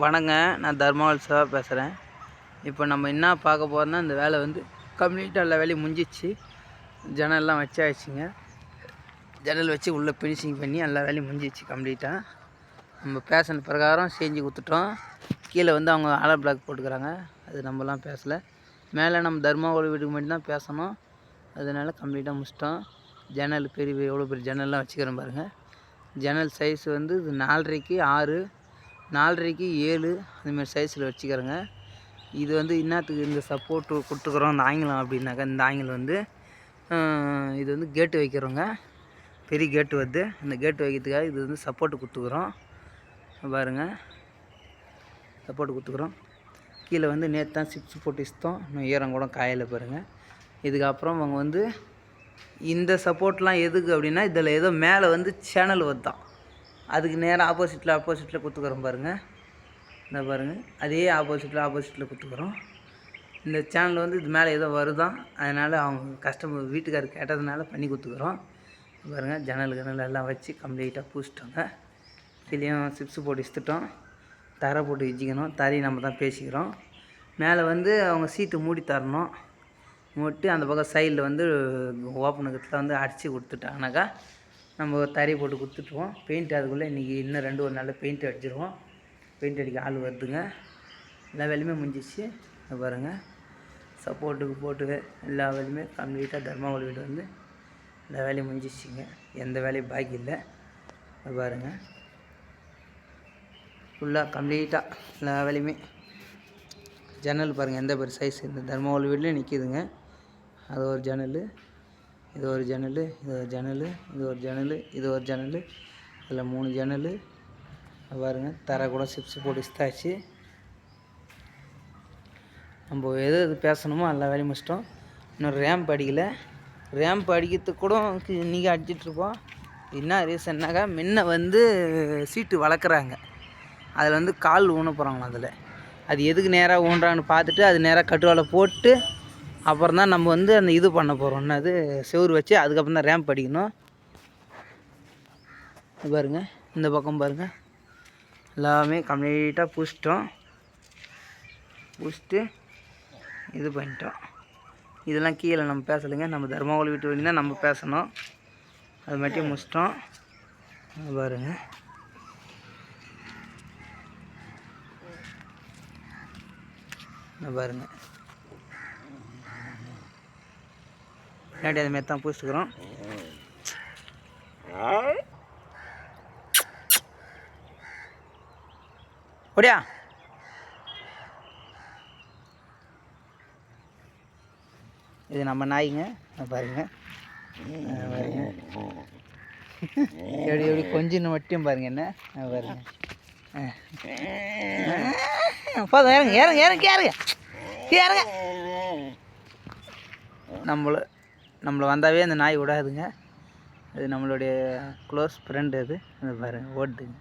வணங்க, நான் தர்மாவல் சிவா பேசுகிறேன். இப்போ நம்ம என்ன பார்க்க போகிறோம்னா, இந்த வேலை வந்து கம்ப்ளீட்டாக எல்லா வேலையும் முடிஞ்சிச்சு. ஜன்னல்லாம் வச்சாச்சுங்க. ஜன்னல் வச்சு உள்ளே ஃபினிஷிங் பண்ணி எல்லா வேலையும் முடிஞ்சிச்சு கம்ப்ளீட்டாக. நம்ம பேசின பிரகாரம் செஞ்சு கொடுத்துட்டோம். கீழே வந்து அவங்க ஆலர் பிளாக் போட்டுக்கிறாங்க, அது நம்மலாம் பேசலை. மேலே நம்ம தர்மாவல் வீட்டுக்கு மட்டும்தான் பேசணும். அதனால் கம்ப்ளீட்டாக முடிச்சிட்டோம். ஜன்னல் எவ்வளோ பெரிய ஜன்னல்லாம் வச்சுக்கிறேன் பாருங்கள். ஜன்னல் சைஸ் வந்து இது 4.5க்கு 6, 4.5க்கு 7 அதுமாதிரி சைஸில் வச்சுக்கிறேங்க. இது வந்து என்னத்துக்கு இந்த சப்போர்ட்டு கொடுத்துக்குறோம் அந்த ஆங்கிலம் அப்படின்னாக்கா, இந்த ஆங்கிலம் வந்து இது வந்து கேட்டு வைக்கிறோங்க. பெரிய கேட்டு வருது, அந்த கேட்டு வைக்கிறதுக்காக இது வந்து சப்போர்ட்டு கொடுத்துக்குறோம் பாருங்கள். சப்போர்ட்டு கொடுத்துக்குறோம். கீழே வந்து நேற்று தான் சிப்ஸ் போட்டு இஸ்தோம், இன்னும் ஈரம் கூட காயலை பாருங்கள். இதுக்கப்புறம் அவங்க வந்து இந்த சப்போர்ட்லாம் எதுக்கு அப்படின்னா, இதில் ஏதோ மேலே வந்து சேனல் வருதான், அதுக்கு நேராக ஆப்போசிட்டில் கொடுத்துக்குறோம் பாருங்கள். இந்த பாருங்கள், அதே ஆப்போசிட்டில் கொடுத்துக்குறோம். இந்த சேனல் வந்து இது மேலே ஏதோ வருதான், அதனால் அவங்க கஸ்டமர் வீட்டுக்காரர் கேட்டதுனால பண்ணி கொடுத்துக்குறோம் பாருங்கள். ஜன்னல் எல்லாம் வச்சு கம்ப்ளீட்டாக பூசிட்டோங்க. கீழேயும் சிப்ஸ் போட்டு இஸ்த்துட்டோம். தரை போட்டு வச்சுக்கணும், தரையை நம்ம தான் பேசிக்கிறோம். மேலே வந்து அவங்க சீட்டு மூடி தரணும். மூட்டு அந்த பக்கம் சைடில் வந்து ஓப்பனுக்கத்தில் வந்து அடித்து கொடுத்துட்டாங்கனாக்கா நம்ம தறி போட்டு கொடுத்துட்டுருவோம். பெயிண்ட் அதுக்குள்ளே இன்றைக்கி இன்னும் 2 நாளில் பெயிண்ட் அடிச்சிடுவோம். பெயிண்ட் அடிக்க ஆள் வருதுங்க. எல்லா வேலையுமே முடிஞ்சிச்சு பாருங்கள். சப்போர்ட்டுக்கு போட்டு எல்லா வேலையுமே கம்ப்ளீட்டாக தர்மாவல் வீடு வந்து எல்லா வேலையும் முடிஞ்சிச்சிங்க. எந்த வேலையும் பாக்கி இல்லை பாருங்கள். ஃபுல்லாக கம்ப்ளீட்டாக எல்லா வேலையுமே. ஜன்னல் பாருங்கள் எந்த பெரிய சைஸ், இந்த தர்மாவல் வீட்லேயே நிற்கிதுங்க. அது ஒரு ஜன்னல், இது ஒரு ஜன்னல், இது ஒரு ஜன்னல், இது ஒரு ஜன்னல், இது ஒரு ஜன்னல், இதில் 3 ஜன்னல் பாருங்கள். தரை கூட சிப்ஸ் போட்டு இஸ்தாச்சு. நம்ம எது பேசணுமோ எல்லா வேலையும் முடிச்சிட்டோம். இன்னும் ரேம்ப் அடிக்கலை. ரேம்ப் அடிக்கிறதுக்கு கூட இன்றைக்கி அடிச்சிட்ருப்போம். என்ன ரீசன்னாக்கா, முன்ன வந்து சீட்டு வளர்க்குறாங்க, அதில் வந்து கால் ஊன போகிறாங்களாம். அதில் அது எதுக்கு நேராக ஊன்றாங்கன்னு பார்த்துட்டு அது நேராக கட்டுவாலை போட்டு அப்புறம் தான் நம்ம வந்து அந்த இது பண்ண போகிறோம். என்னது, செவுறு வச்சு அதுக்கப்புறம் தான் ரேம்ப் அடிக்கணும் பாருங்கள். இந்த பக்கம் பாருங்கள், எல்லாமே கம்ப்ளீட்டாக பூசிட்டோம். பூசிட்டு இது பண்ணிட்டோம். இதெல்லாம் கீழே நம்ம பேசலைங்க, நம்ம தர்மாவல் வீட்டு வழி தான் நம்ம பேசணும். அது மட்டும் முடிச்சிட்டோம் பாருங்கள். பாருங்கள், பின்னாடி அதுமாரி தான் பூசிக்கிறோம். ஓடியா இது நம்ம நாய்ங்க பாருங்க. பாருங்க எப்படி கொஞ்சம் மட்டும் பாருங்க. என்ன பாருங்க, போதும், ஏறுங்க ஏறுங்க ஏறுங்க ஏறுங்க. நம்மளை வந்தாவே அந்த நாய் விடாதுங்க. அது நம்மளுடைய க்ளோஸ் ஃப்ரெண்டு. அது பாருங்கள் ஓடுதுங்க.